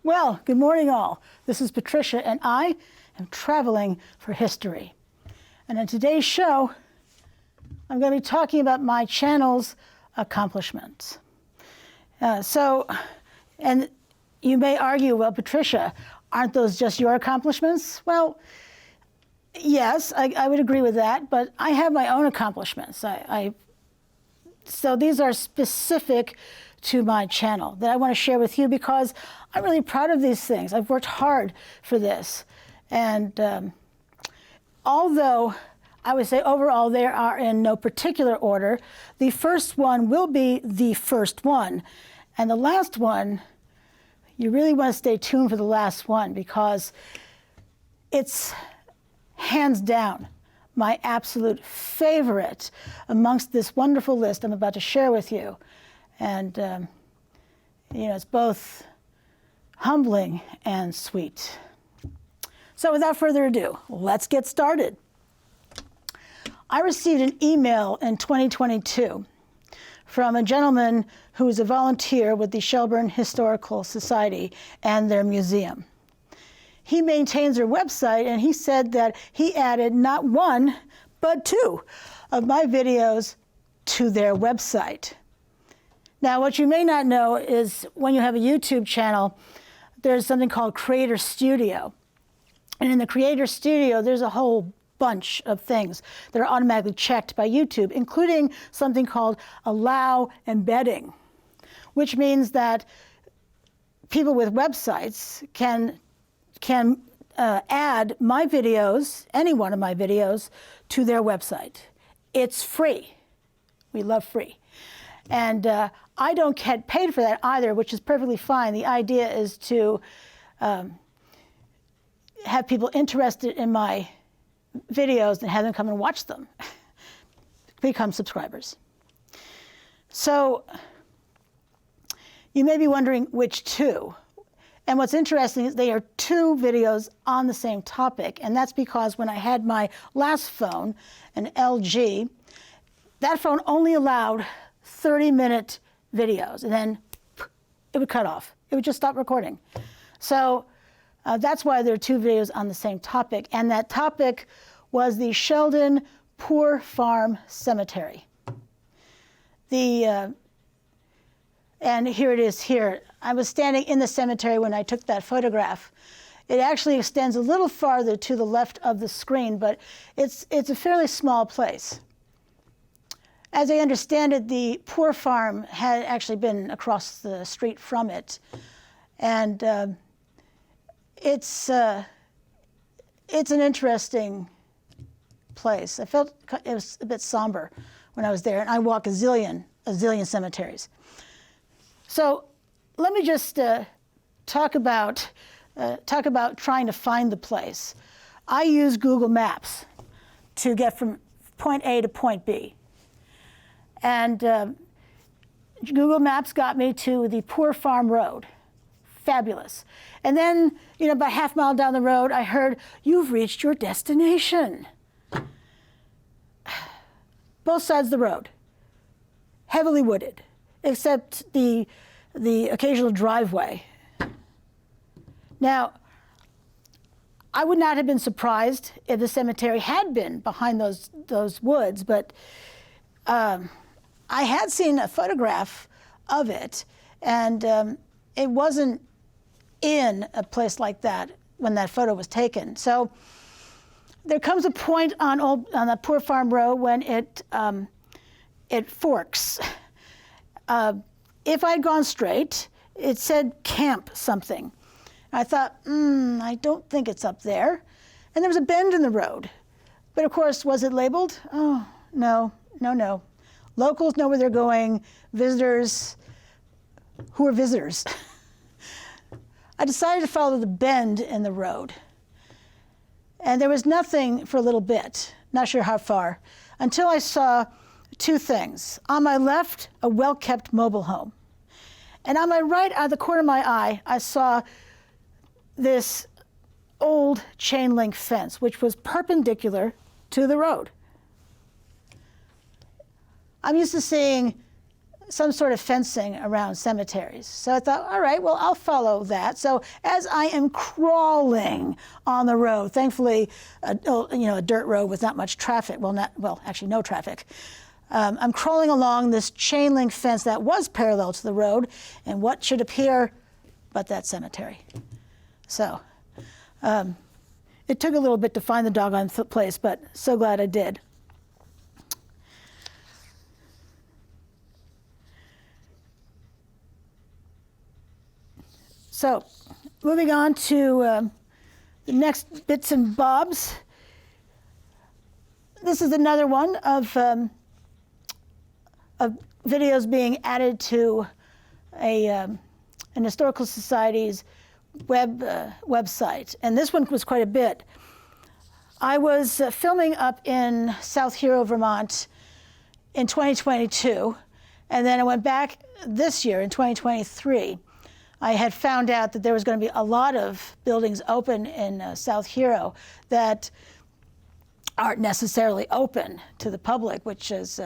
Well, good morning all. This is Patricia and I am traveling for history. And in today's show, I'm going to be talking about my channel's accomplishments. And you may argue, well, Patricia, aren't those just your accomplishments? Well, yes, I would agree with that, but I have my own accomplishments. So these are specific to my channel that I want to share with you because I'm really proud of these things. I've worked hard for this. And although I would say overall they are in no particular order, the first one will be the first one. And the last one, you really want to stay tuned for the last one because it's hands down my absolute favorite amongst this wonderful list I'm about to share with you. And, it's both humbling and sweet. So without further ado, let's get started. I received an email in 2022 from a gentleman who is a volunteer with the Shelburne Historical Society and their museum. He maintains their website, and he said that he added not one, but two of my videos to their website. Now, what you may not know is when you have a YouTube channel, there's something called Creator Studio. And in the Creator Studio, there's a whole bunch of things that are automatically checked by YouTube, including something called Allow Embedding, which means that people with websites can add my videos, any one of my videos, to their website. It's free. We love free. And I don't get paid for that either, which is perfectly fine. The idea is to have people interested in my videos and have them come and watch them, become subscribers. So you may be wondering which two. And what's interesting is they are two videos on the same topic. And that's because when I had my last phone, an LG, that phone only allowed 30-minute videos, and then it would cut off. It would just stop recording. So that's why there are two videos on the same topic. And that topic was the Sheldon Poor Farm Cemetery. And here it is here. I was standing in the cemetery when I took that photograph. It actually extends a little farther to the left of the screen, but it's a fairly small place. As I understand it, the Poor Farm had actually been across the street from it. And it's an interesting place. I felt it was a bit somber when I was there, and I walk a zillion cemeteries. So let me just talk about trying to find the place. I use Google Maps to get from point A to point B. And Google Maps got me to the Poor Farm Road. Fabulous. And then, about half mile down the road, I heard, "You've reached your destination." Both sides of the road, heavily wooded, except the occasional driveway. Now, I would not have been surprised if the cemetery had been behind those woods, but I had seen a photograph of it, and it wasn't in a place like that when that photo was taken. So there comes a point on the Poor Farm Road when it forks. If I'd gone straight, it said camp something. I thought, I don't think it's up there. And there was a bend in the road. But of course, was it labeled? Oh, no. Locals know where they're going. Visitors, who are visitors? I decided to follow the bend in the road. And there was nothing for a little bit, not sure how far, until I saw two things. On my left, a well-kept mobile home. And on my right, out of the corner of my eye, I saw this old chain link fence, which was perpendicular to the road. I'm used to seeing some sort of fencing around cemeteries. So I thought, all right, well, I'll follow that. So as I am crawling on the road, thankfully, a dirt road with not much traffic, actually no traffic. I'm crawling along this chain link fence that was parallel to the road, and what should appear but that cemetery. So it took a little bit to find the doggone place, but so glad I did. So, moving on to the next bits and bobs. This is another one of videos being added to an historical society's website, and this one was quite a bit. I was filming up in South Hero, Vermont, in 2022, and then I went back this year in 2023. I had found out that there was going to be a lot of buildings open in South Hero that aren't necessarily open to the public, which is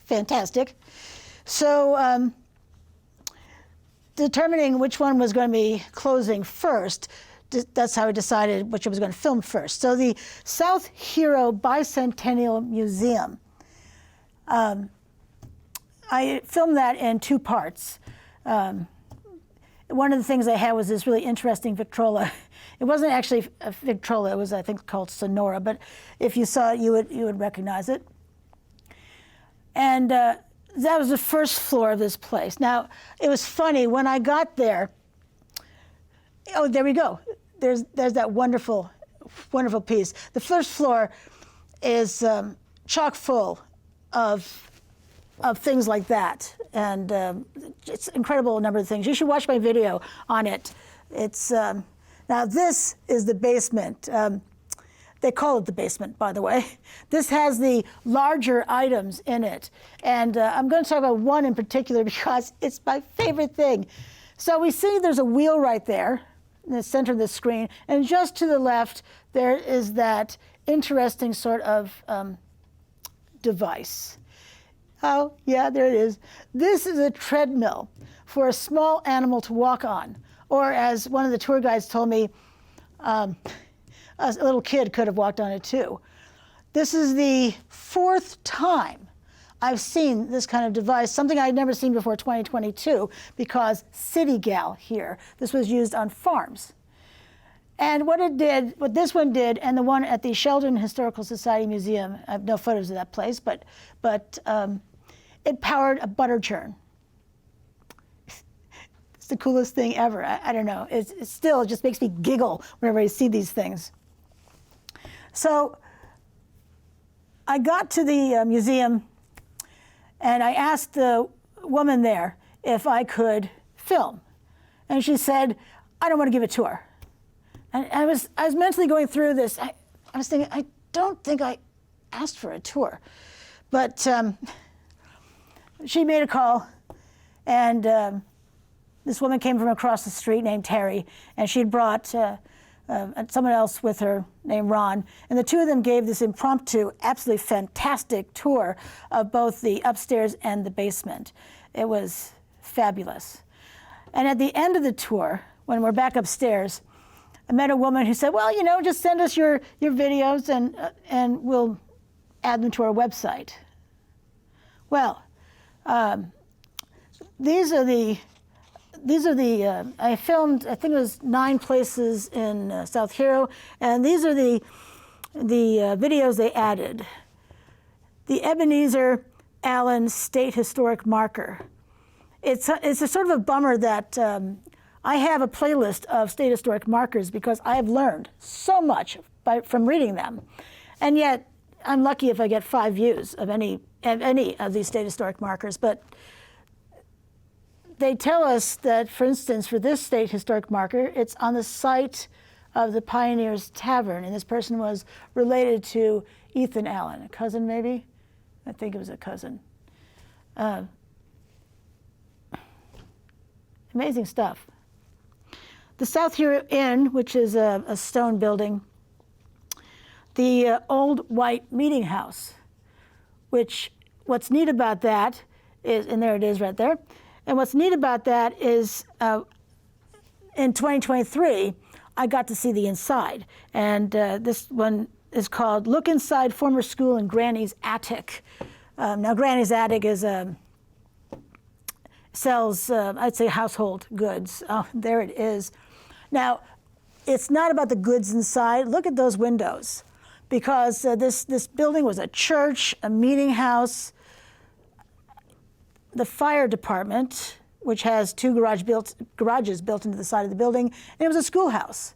fantastic. So determining which one was going to be closing first, that's how I decided which I was going to film first. So the South Hero Bicentennial Museum, I filmed that in 2 parts. One of the things I had was this really interesting Victrola. It wasn't actually a Victrola, it was, I think, called Sonora, but if you saw it, you would recognize it. And that was the first floor of this place. Now, it was funny, when I got there, oh, there we go. There's that wonderful, wonderful piece. The first floor is chock full of things like that, and it's an incredible number of things. You should watch my video on it. It's now this is the basement. They call it the basement, by the way. This has the larger items in it, and I'm going to talk about one in particular because it's my favorite thing. So we see there's a wheel right there in the center of the screen, and just to the left there is that interesting sort of device. Oh, yeah, there it is. This is a treadmill for a small animal to walk on. Or as one of the tour guides told me, a little kid could have walked on it too. This is the 4th time I've seen this kind of device, something I'd never seen before 2022, because City Gal here, this was used on farms. And what this one did, and the one at the Sheldon Historical Society Museum, I have no photos of that place, but it powered a butter churn. It's the coolest thing ever. I don't know. It still just makes me giggle whenever I see these things. So I got to the museum, and I asked the woman there if I could film. And she said, I don't want to give a tour. And I was mentally going through this. I was thinking, I don't think I asked for a tour. But she made a call, and this woman came from across the street named Terry, and she'd brought someone else with her named Ron, and the two of them gave this impromptu, absolutely fantastic tour of both the upstairs and the basement. It was fabulous. And at the end of the tour, when we're back upstairs, I met a woman who said, well, just send us your videos and we'll add them to our website. Well, these are the I filmed, I think it was 9 places in South Hero, and these are the videos they added. The Ebenezer Allen State Historic Marker. It's a sort of a bummer that I have a playlist of state historic markers because I have learned so much from reading them, and yet I'm lucky if I get 5 views of any of these state historic markers. But they tell us that, for instance, for this state historic marker, it's on the site of the Pioneers Tavern, and this person was related to Ethan Allen, a cousin maybe? I think it was a cousin. Amazing stuff. The South Hero Inn, which is a stone building, the old white meeting house, which what's neat about that and there it is right there. And what's neat about that is in 2023, I got to see the inside. And this one is called Look Inside Former School in Granny's Attic. Now, Granny's Attic is sells, I'd say, household goods. Oh, there it is. Now, it's not about the goods inside. Look at those windows, because this building was a church, a meeting house, the fire department, which has two garages built into the side of the building, and it was a schoolhouse.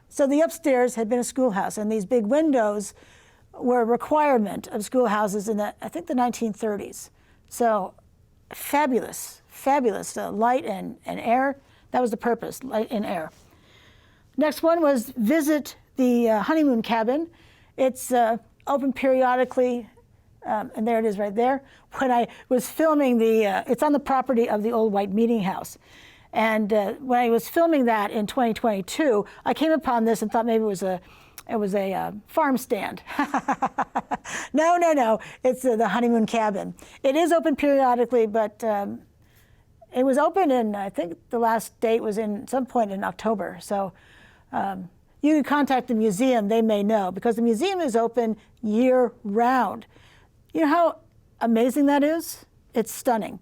So the upstairs had been a schoolhouse, and these big windows were a requirement of schoolhouses in I think the 1930s. So fabulous, fabulous light and air. That was the purpose, light and air. Next one was visit the honeymoon cabin. It's open periodically, and there it is right there. When I was filming it's on the property of the old white meeting house. And when I was filming that in 2022, I came upon this and thought maybe it was a farm stand. No, it's the honeymoon cabin. It is open periodically, but it was open in, I think the last date was in some point in October. So you can contact the museum, they may know, because the museum is open year round. You know how amazing that is? It's stunning.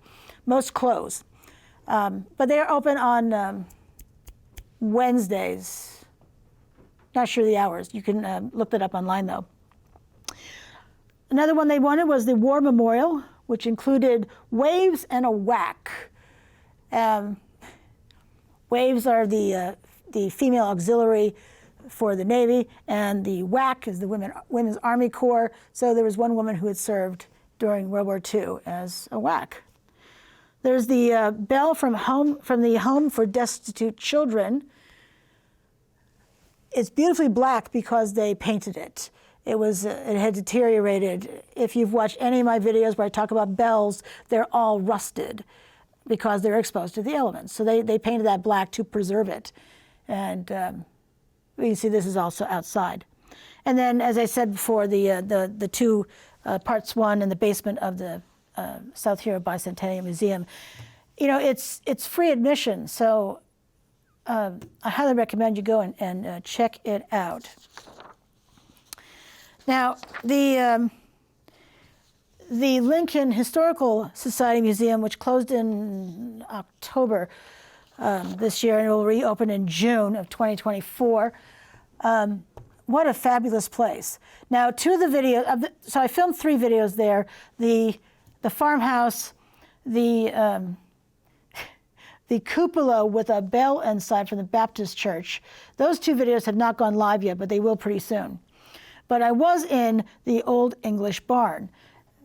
Most close. But they are open on Wednesdays. Not sure the hours. You can look that up online, though. Another one they wanted was the War Memorial, which included waves and a whack. Waves are the female auxiliary for the Navy, and the WAC is the Women's Army Corps. So there was one woman who had served during World War II as a WAC. There's the bell from the Home for Destitute Children. It's beautifully black because they painted it. It had deteriorated. If you've watched any of my videos where I talk about bells, they're all rusted because they're exposed to the elements. So they painted that black to preserve it. And you can see this is also outside. And then, as I said before, the two parts one in the basement of the South Hero Bicentennial Museum. You know, it's free admission, so I highly recommend you go and check it out. Now, the Lincoln Historical Society Museum, which closed in October this year and will reopen in June of 2024. What a fabulous place. Now, two of the videos, so I filmed 3 videos there. The farmhouse, the cupola with a bell inside from the Baptist church. Those 2 videos have not gone live yet, but they will pretty soon. But I was in the Old English Barn.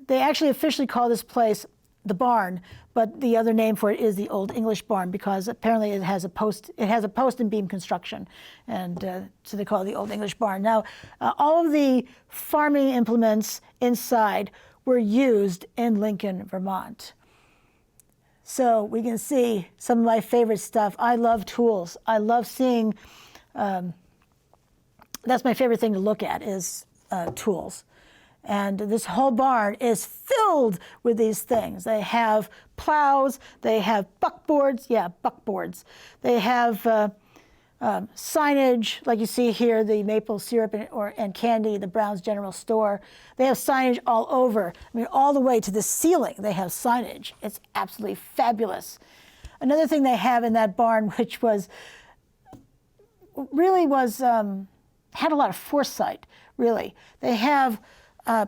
They actually officially call this place the Barn, but the other name for it is the Old English Barn because apparently it has a post and beam construction, and so they call it the Old English Barn. Now, all of the farming implements inside were used in Lincoln, Vermont. So we can see some of my favorite stuff. I love tools. I love seeing, that's my favorite thing to look at is tools. And this whole barn is filled with these things. They have plows, they have buckboards, buckboards. They have signage, like you see here, the maple syrup and candy, the Brown's General Store. They have signage all over. I mean, all the way to the ceiling, they have signage. It's absolutely fabulous. Another thing they have in that barn, which was, had a lot of foresight, really. They have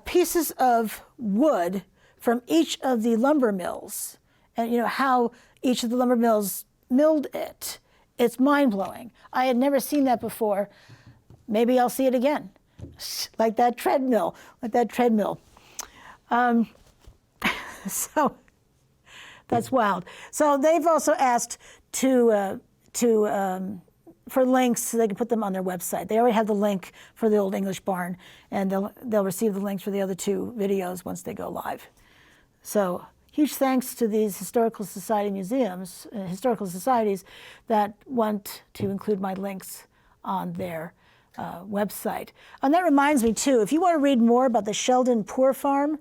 pieces of wood from each of the lumber mills, and you know how each of the lumber mills milled it. It's mind-blowing. I had never seen that before. Maybe I'll see it again, like that treadmill, So that's wild. So they've also asked for links so they can put them on their website. They already have the link for the Old English Barn, and they'll receive the links for the other 2 videos once they go live. So huge thanks to these historical societies that want to include my links on their website. And that reminds me too, if you want to read more about the Sheldon Poor Farm,